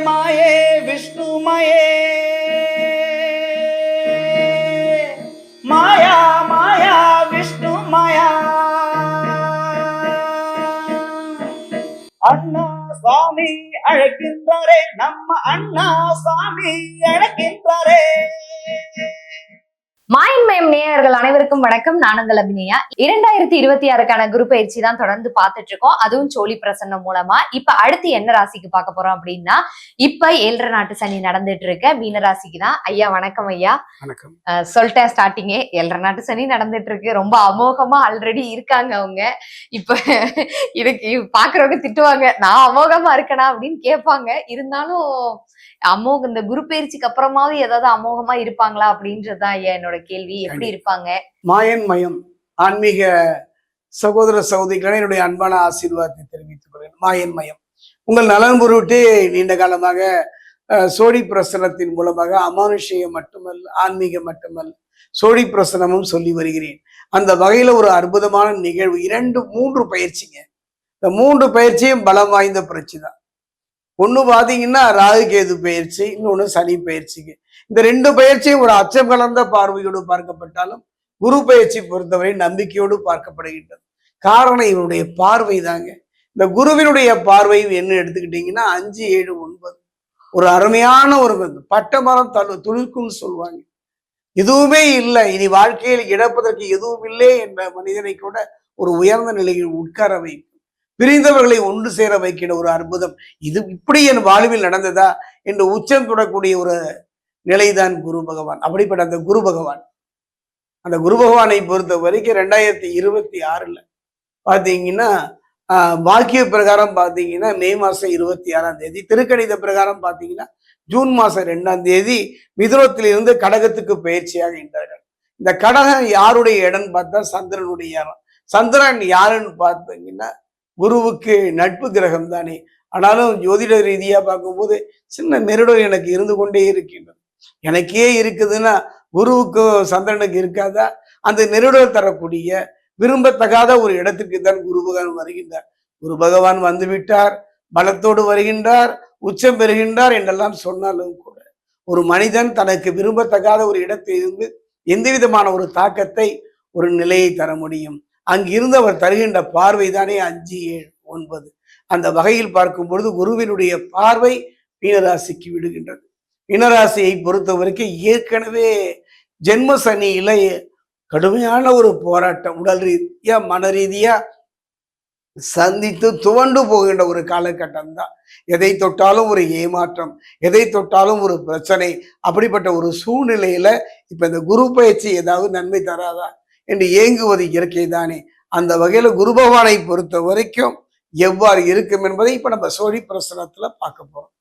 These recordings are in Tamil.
மாயே விஷ்ணுமயே மாயா மாயா விஷ்ணு மாயா அண்ணா சுவாமி அழைக்கின்றாரே நம்ம அண்ணா சுவாமி அழைக்கின்றாரே. மாயன்மயம் நேயர்கள் அனைவருக்கும் வணக்கம். நான் உங்கள் அபிநயா. 2026க்கான குரு பயிற்சி தான் தொடர்ந்து பார்த்துட்டு இருக்கோம், அதுவும் சோழி பிரசன்னம் மூலமா. இப்ப அடுத்து என்ன ராசிக்கு பார்க்க போறோம் அப்படின்னா, இப்ப 7.5 நாட்டு சனி நடந்துட்டு இருக்க மீன ராசிக்கு தான். ஐயா வணக்கம். ஐயா வணக்கம். சொல்லிட்டேன் ஸ்டார்டிங்கே, 7.5 நாட்டு சனி நடந்துட்டு இருக்கு. ரொம்ப அமோகமா ஆல்ரெடி இருக்காங்க அவங்க. இப்ப இதுக்கு பாக்குறவங்க திட்டுவாங்க, நான் அமோகமா இருக்கனா அப்படின்னு கேட்பாங்க. இருந்தாலும் அமோக இந்த குரு பயிற்சிக்கு அப்புறமாவது ஏதாவது அமோகமா இருப்பாங்களா அப்படின்றதுதான் ஐயா என்னோட கேள்வி. எப்படி இருப்பாங்க? மாயன்மயம் ஆன்மீக சகோதர சகோதரிகளை என்னுடைய அன்பான ஆசீர்வாதத்தை தெரிவித்துக் கொள்கிறேன். மாயன்மயம் உங்கள் நலன் பொருட்டு நீண்ட காலமாக சோழி பிரசனத்தின் மூலமாக அமானுஷயம் மட்டுமல்ல, ஆன்மீகம் மட்டுமல்ல, சோழி பிரசனமும் சொல்லி வருகிறேன். அந்த வகையில ஒரு அற்புதமான நிகழ்வு, 2-3 பயிற்சிங்க. இந்த 3 பயிற்சியும் பலம் வாய்ந்த பயிற்சி தான். ஒண்ணு பாத்தீங்கன்னா ராகு கேது பயிற்சி, இன்னொன்னு சனி பயிற்சிக்கு. இந்த 2 பயிற்சியும் ஒரு அச்சம் கலந்த பார்வையோடு பார்க்கப்பட்டாலும் குரு பயிற்சி பொறுத்தவரை நம்பிக்கையோடு பார்க்கப்படுகின்றது. காரணம் இவனுடைய பார்வை தாங்க. இந்த குருவினுடைய பார்வை என்ன எடுத்துக்கிட்டீங்கன்னா 5, 7, 9 ஒரு அருமையான ஒரு பட்டமரம் துளிர்க்கும்னு சொல்லுவாங்க. எதுவுமே இல்லை, இனி வாழ்க்கையில் இழப்பதற்கு எதுவும் இல்லை என்ற மனிதனை கூட ஒரு உயர்ந்த நிலையில் உட்கார வைக்கும், பிரிந்தவர்களை ஒன்று சேர வைக்கிற ஒரு அற்புதம். இது இப்படி என் வாழ்வில் நடந்ததா என்று உச்சம் தொடக்கூடிய ஒரு நிலைதான் குரு பகவான். அப்படிப்பட்ட அந்த குரு பகவானை பொறுத்த வரைக்கும் 2026 பாத்தீங்கன்னா வாக்கிய பிரகாரம் பாத்தீங்கன்னா மே மாசம் 26ஆம் தேதி, திருக்கணித பிரகாரம் பாத்தீங்கன்னா ஜூன் மாசம் 2ஆம் தேதி மிதுனத்திலிருந்து கடகத்துக்கு பயிற்சியாகின்றார்கள். இந்த கடகம் யாருடைய இடம்னு பார்த்தா சந்திரனுடைய இடம். சந்திரன் யாருன்னு பார்த்தீங்கன்னா குருவுக்கு நட்பு கிரகம் தானே. ஆனாலும் ஜோதிட ரீதியா பார்க்கும்போது சின்ன நெருடல் எனக்கு இருந்து கொண்டே இருக்கின்றது. எனக்கே இருக்குதுன்னா குருவுக்கு சந்திரனுக்கு இருக்காதா? அந்த நெருடல் தரக்கூடிய விரும்பத்தகாத ஒரு இடத்துக்கு தான் குரு பகவான் வருகின்றார். குரு பகவான் வந்து விட்டார், பலத்தோடு வருகின்றார், உச்சம் பெறுகின்றார் என்றெல்லாம் சொன்னாலும் கூட ஒரு மனிதன் தனக்கு விரும்பத்தகாத ஒரு இடத்தில் இருந்து எந்த விதமான ஒரு தாக்கத்தை, ஒரு நிலையை தர முடியும்? அங்கிருந்து அவர் தருகின்ற பார்வை தானே 5, 7, 9. அந்த வகையில் பார்க்கும் பொழுது குருவினுடைய பார்வை மீனராசிக்கு விடுகின்றது. மீனராசியை பொறுத்த வரைக்கும் ஏற்கனவே ஜென்ம சனியில கடுமையான ஒரு போராட்டம், உடல் ரீதியா மன ரீதியா சந்தித்து துவண்டு போகின்ற ஒரு காலகட்டம் தான். எதை தொட்டாலும் ஒரு ஏமாற்றம், எதை தொட்டாலும் ஒரு பிரச்சனை. அப்படிப்பட்ட ஒரு சூழ்நிலையில இப்ப இந்த குரு பயிற்சி ஏதாவது நன்மை தராதா என்று ஏங்குவது இயற்கை தானே. அந்த வகையில குரு பகவானை பொறுத்த வரைக்கும் எவ்வாறு இருக்கும் என்பதை இப்ப நம்ம சோழி பிரசனத்துல பார்க்க போறோம்.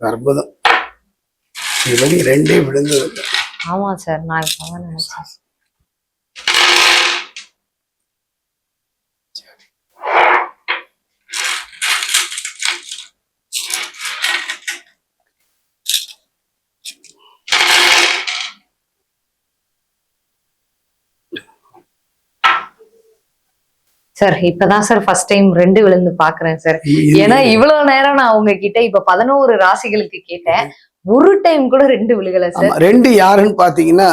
அற்புதம். இப்படி 2 விழுந்தது. ஆமா சார், நான் நினைச்சேன். சார் இப்பதான் சார் ஃபர்ஸ்ட் டைம் 2 விழுந்து பாக்குறேன் சார். ஏன்னா இவ்வளவு நேரம் நான் உங்ககிட்ட இப்ப 11 ராசிகளுக்கு கேட்டேன், ஒரு டைம் கூட 2 விழுகல சார். 2 யாருன்னு பாத்தீங்கன்னா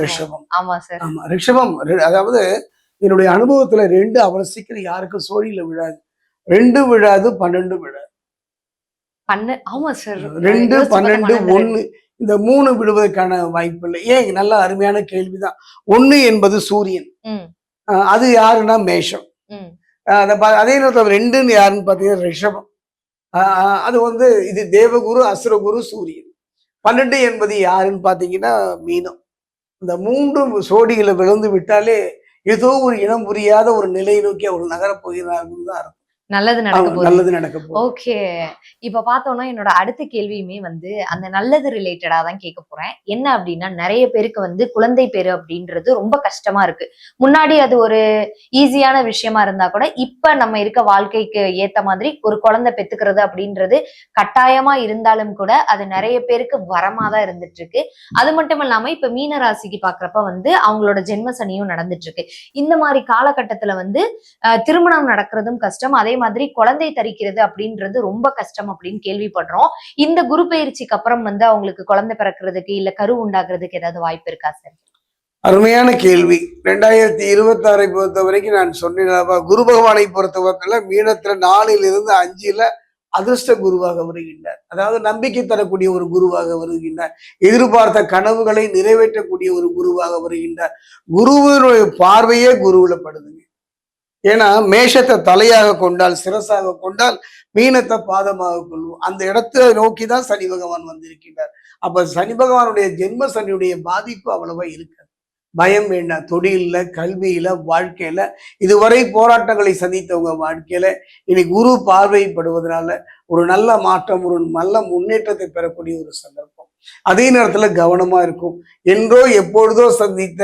ரிஷபம். ஆமா சார். ஆமா ரிஷபம். அதாவது என்னுடைய அனுபவத்துல 2 அவ்வளவு சீக்கிரம் யாருக்கும் சோழியில விழாது. 2 விழாது, 12 விழாது. ஆமா சார், 2, 12, 1 இந்த 3 விடுவதற்கான வாய்ப்பு இல்லை. ஏன், நல்ல அருமையான கேள்விதான். 1 என்பது சூரியன், அது யாருன்னா மேஷம். அதே நேரத்தில் 2 யாருன்னு பாத்தீங்கன்னா ரிஷபம். அது இது தேவகுரு, அசுரகுரு, சூரியன். 12 என்பது யாருன்னு பாத்தீங்கன்னா மீனம். இந்த 3 சோடிகளை விழுந்து விட்டாலே ஏதோ ஒரு இனம் புரியாத ஒரு நிலையை நோக்கி அவர் நகரப் போகிறார்கள் தான் அர்த்தம். நல்லது நடக்க போகுது. நல்லது நடக்க போகுது. ஓகே. இப்ப பார்த்தோம்னா என்னோட அடுத்த கேள்வியுமே வந்து அந்த நல்லது ரிலேட்டடா தான் கேட்க போறேன். என்ன அப்படின்னா, நிறைய பேருக்கு வந்து குழந்தை பேரு அப்படின்றது ரொம்ப கஷ்டமா இருக்கு. முன்னாடி அது ஒரு ஈஸியான விஷயமா இருந்தா கூட, இப்ப நம்ம இருக்க வாழ்க்கைக்கு ஏத்த மாதிரி ஒரு குழந்தை பெத்துக்கிறது அப்படின்றது கட்டாயமா இருந்தாலும் கூட, அது நிறைய பேருக்கு வரமா தான் இருந்துட்டு இருக்கு. அது மட்டும் இல்லாம இப்ப மீன ராசிக்கு பாக்குறப்ப வந்து அவங்களோட ஜென்ம சனியும் நடந்துட்டு இருக்கு. இந்த மாதிரி காலகட்டத்துல வந்து திருமணம் நடக்கிறதும் கஷ்டம். அதே மாதிரி குழந்தை தரிக்கிறது அப்படின்றது ரொம்ப கஷ்டம் அப்படின்னு கேள்விப்படுறோம். இந்த குரு பயிற்சிக்கு அப்புறம் வந்து அவங்களுக்கு குழந்தை பிறக்கிறதுக்கு இல்ல கரு உண்டாக்குறதுக்கு ஏதாவது வாய்ப்பு இருக்கா சார்? அருமையான கேள்வி. 2026 பொறுத்த வரைக்கும் நான் சொன்னேன், குரு பகவானை பொறுத்தவரையில மீனத்துல 4லிருந்து 5ல அதிர்ஷ்ட குருவாக வருகின்றார். அதாவது நம்பிக்கை தரக்கூடிய ஒரு குருவாக வருகின்றார். எதிர்பார்த்த கனவுகளை நிறைவேற்றக்கூடிய ஒரு குருவாக வருகின்றார். குருவினுடைய பார்வையே குருவுல படுதுங்க. ஏன்னா மேஷத்தை தலையாக கொண்டால், சிரசாக கொண்டால், மீனத்தை பாதமாக கொள்வோம். அந்த இடத்தை நோக்கிதான் சனி பகவான் வந்திருக்கின்றார். அப்ப சனி பகவானுடைய ஜென்ம சனியுடைய பாதிப்பு அவ்வளவா இருக்காது. பயம் வேண்டாம். தொழில, கல்வியில, வாழ்க்கையில இதுவரை போராட்டங்களை சந்தித்தவங்க வாழ்க்கையில இனி குரு பார்வைப்படுவதனால ஒரு நல்ல மாற்றம், ஒரு நல்ல முன்னேற்றத்தை பெறக்கூடிய ஒரு சந்தர்ப்பம். அதே நேரத்துல கவனமா இருக்கும். என்றோ எப்பொழுதோ சந்தித்த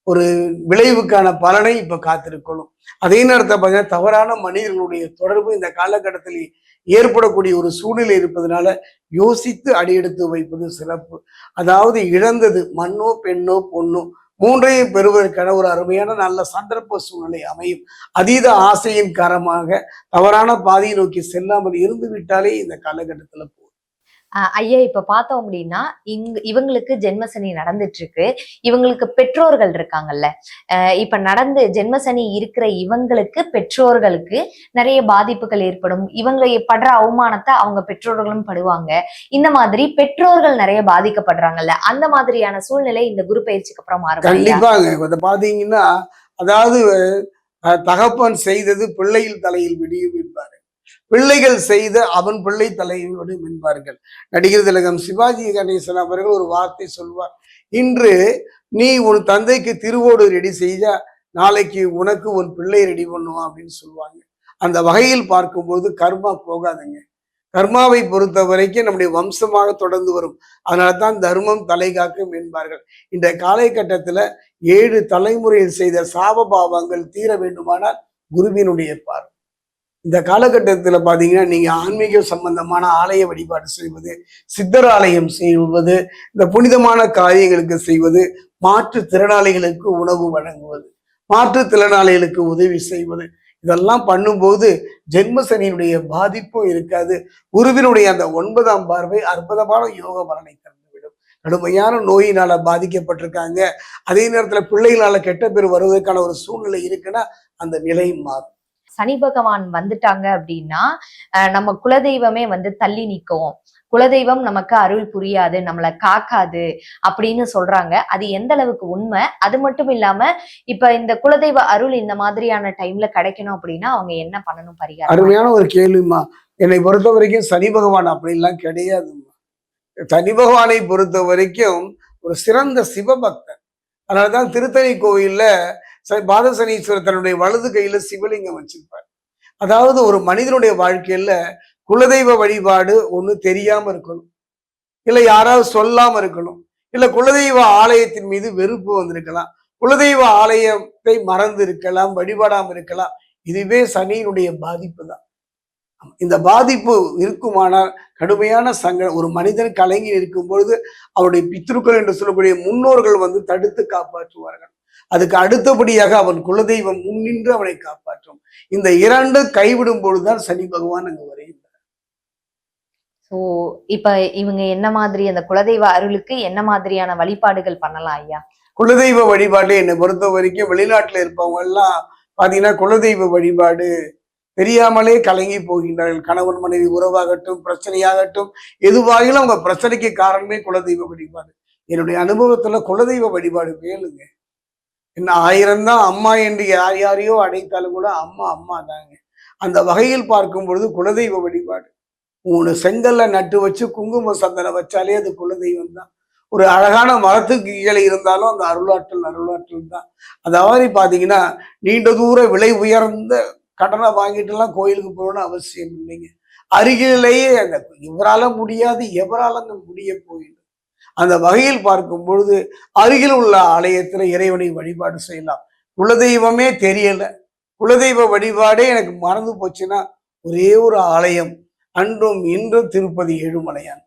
ஒரு விளைவுக்கான பலனை இப்ப காத்திருக்கணும். அதே நேரத்தில் பார்த்தீங்கன்னா தவறான மனிதர்களுடைய தொடர்பு இந்த காலகட்டத்தில் ஏற்படக்கூடிய ஒரு சூழ்நிலை இருப்பதனால யோசித்து அடியெடுத்து வைப்பது சிறப்பு. அதாவது இழந்தது மண்ணோ பெண்ணோ பொண்ணோ 3ஐயும் பெறுவதற்கான ஒரு அருமையான நல்ல சந்தர்ப்ப சூழ்நிலை அமையும். அதீத ஆசையின் காரணமாக தவறான பாதையை நோக்கி செல்லாமல் இருந்து விட்டாலே இந்த காலகட்டத்துல போகும். ஐயா இப்ப பார்த்தோம் அப்படின்னா இவங்களுக்கு ஜென்மசனி நடந்துட்டு இருக்கு. இவங்களுக்கு பெற்றோர்கள் இருக்காங்கல்ல. இப்ப நடந்து ஜென்மசனி இருக்கிற இவங்களுக்கு பெற்றோர்களுக்கு நிறைய பாதிப்புகள் ஏற்படும். இவங்க படுற அவமானத்தை அவங்க பெற்றோர்களும் படுவாங்க. இந்த மாதிரி பெற்றோர்கள் நிறைய பாதிக்கப்படுறாங்கல்ல, அந்த மாதிரியான சூழ்நிலை இந்த குரு பயிற்சிக்கு அப்புறம் மாறும். கண்டிப்பாங்க. பாத்தீங்கன்னா அதாவது தகப்பன் செய்தது பிள்ளையில் தலையில் விடியும் என்பாரு. பிள்ளைகள் செய்த அவன் பிள்ளை தலையோடு என்பார்கள். நடிகர் திலகம் சிவாஜி கணேசன் அவர்கள் ஒரு வார்த்தை சொல்வார், இன்று நீ உன் தந்தைக்கு திருவோடு ரெடி செய்தா நாளைக்கு உனக்கு உன் பிள்ளை ரெடி பண்ணுவான் அப்படின்னு சொல்லுவாங்க. அந்த வகையில் பார்க்கும்போது கர்மா போகாதுங்க. கர்மாவை பொறுத்த வரைக்கும் நம்முடைய வம்சமாக தொடர்ந்து வரும். அதனால்தான் தர்மம் தலை காக்கும் என்பார்கள். இந்த காலகட்டத்துல 7 தலைமுறையில் செய்த சாபபாவங்கள் தீர வேண்டுமானால் குருவினுடைய பார்வை. இந்த காலகட்டத்தில் பார்த்தீங்கன்னா நீங்க ஆன்மீக சம்பந்தமான ஆலய வழிபாடு செய்வது, சித்தர் ஆலயம் செய்வது, இந்த புனிதமான காரியங்களுக்கு செய்வது, மாற்றுத்திறனாளிகளுக்கு உணவு வழங்குவது, மாற்றுத்திறனாளிகளுக்கு உதவி செய்வது, இதெல்லாம் பண்ணும்போது ஜென்மசனியினுடைய பாதிப்பும் இருக்காது. குருவினுடைய அந்த 9ஆம் பார்வை அற்புதமான யோக பலனை தந்துவிடும். கடுமையான நோயினால பாதிக்கப்பட்டிருக்காங்க, அதே நேரத்துல பிள்ளைகளால கெட்ட பேர் வருவதற்கான ஒரு சூழ்நிலை இருக்குன்னா அந்த நிலை மாறும். சனி பகவான் வந்துட்டாங்க அப்படின்னா நம்ம குலதெய்வமே வந்து தள்ளி நிற்கும். குலதெய்வம் நமக்கு அருள் புரியாது, நம்மளை காக்காது அப்படின்னு சொல்றாங்க. அது எந்த அளவுக்கு உண்மை? அது மட்டும் இல்லாம இப்ப இந்த குலதெய்வ அருள் இந்த மாதிரியான டைம்ல கிடைக்கணும் அப்படின்னா அவங்க என்ன பண்ணணும்? பரிகாரம். அருமையான ஒரு கேள்விமா. என்னை பொறுத்த வரைக்கும் சனி பகவான் அப்படின்லாம் கிடையாதுமா. சனி பகவானை பொறுத்த வரைக்கும் ஒரு சிறந்த சிவபக்தர். அதனாலதான் திருத்தணி கோயில்ல பாதசனீஸ்வரர் தன்னுடைய வலது கையில சிவலிங்கம் வச்சிருப்பார். அதாவது ஒரு மனிதனுடைய வாழ்க்கையில குலதெய்வ வழிபாடு ஒண்ணு தெரியாம இருக்கணும், இல்ல யாராவது சொல்லாம இருக்கணும், இல்ல குலதெய்வ ஆலயத்தின் மீது வெறுப்பு வந்திருக்கலாம், குலதெய்வ ஆலயத்தை மறந்து இருக்கலாம், வழிபாடாம இருக்கலாம். இதுவே சனியினுடைய பாதிப்பு தான். இந்த பாதிப்பு இருக்குமானால் கடுமையான ஒரு மனிதன் கலங்கி இருக்கும் பொழுது அவருடைய பித்ருக்கள் என்று சொல்லக்கூடிய முன்னோர்கள் வந்து தடுத்து காப்பாற்றுவார்கள். அதுக்கு அடுத்தபடியாக அவன் குலதெய்வம் முன்னின்று அவனை காப்பாற்றும். இந்த 2 கைவிடும் பொழுதுதான் சனி பகவான் அங்கு வருகின்றார். சோ இப்ப இவங்க என்ன மாதிரி அந்த குலதெய்வ அருளுக்கு என்ன மாதிரியான வழிபாடுகள் பண்ணலாம் ஐயா? குலதெய்வ வழிபாடு என்னை பொறுத்த வரைக்கும் வெளிநாட்டுல இருப்பவங்க எல்லாம் பாத்தீங்கன்னா குலதெய்வ வழிபாடு தெரியாமலே கலங்கி போகின்றார்கள். கணவன் மனைவி உறவாகட்டும், பிரச்சனையாகட்டும், எதுவாகிலும் அவங்க பிரச்சனைக்கு காரணமே குலதெய்வ வழிபாடு. என்னுடைய அனுபவத்துல குலதெய்வ வழிபாடு வேலுங்க. என்ன 1000 தான் அம்மா என்று யாரையோ அடைத்தாலும் கூட அம்மா அம்மா தாங்க. அந்த வகையில் பார்க்கும் பொழுது குலதெய்வ வழிபாடு உங்களை செங்கல்ல நட்டு வச்சு குங்கும சந்தனம் வச்சாலே அது குலதெய்வம் தான். ஒரு அழகான மரத்துக்கு கீழே இருந்தாலும் அந்த அருளாற்றல் தான். அதாவது பாத்தீங்கன்னா நீண்ட தூர விலை உயர்ந்த கடனை வாங்கிட்டுலாம் கோயிலுக்கு போகணும்னு அவசியம் இல்லைங்க. அருகிலேயே அந்த இவரால முடியாது எவரால அந்த முடிய போயிடும். அந்த வகையில் பார்க்கும் பொழுது அருகில் உள்ள ஆலயத்துல இறைவனை வழிபாடு செய்யலாம். குலதெய்வமே தெரியல, குலதெய்வ வழிபாடே எனக்கு மறந்து போச்சுன்னா ஒரே ஒரு ஆலயம் அன்றும் இன்றும் திருப்பதி ஏழுமலையான்.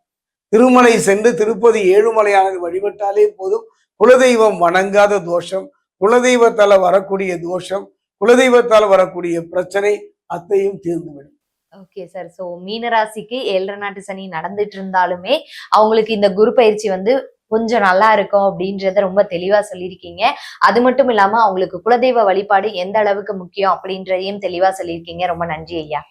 திருமலை சென்று திருப்பதி ஏழுமலையானது வழிபட்டாலே போதும். குலதெய்வம் வணங்காத தோஷம், குலதெய்வத்தால வரக்கூடிய தோஷம், குலதெய்வத்தால் வரக்கூடிய பிரச்சனை அத்தையும் தீர்ந்துவிடும். Okay sir. ஸோ மீனராசிக்கு 7 நாட்டு சனி நடந்துட்டு இருந்தாலுமே அவங்களுக்கு இந்த குரு பயிற்சி வந்து கொஞ்சம் நல்லா இருக்கும் அப்படின்றத ரொம்ப தெளிவா சொல்லியிருக்கீங்க. அது மட்டும் இல்லாம அவங்களுக்கு குலதெய்வ வழிபாடு எந்த அளவுக்கு முக்கியம் அப்படின்றதையும் தெளிவா சொல்லியிருக்கீங்க. ரொம்ப நன்றி ஐயா.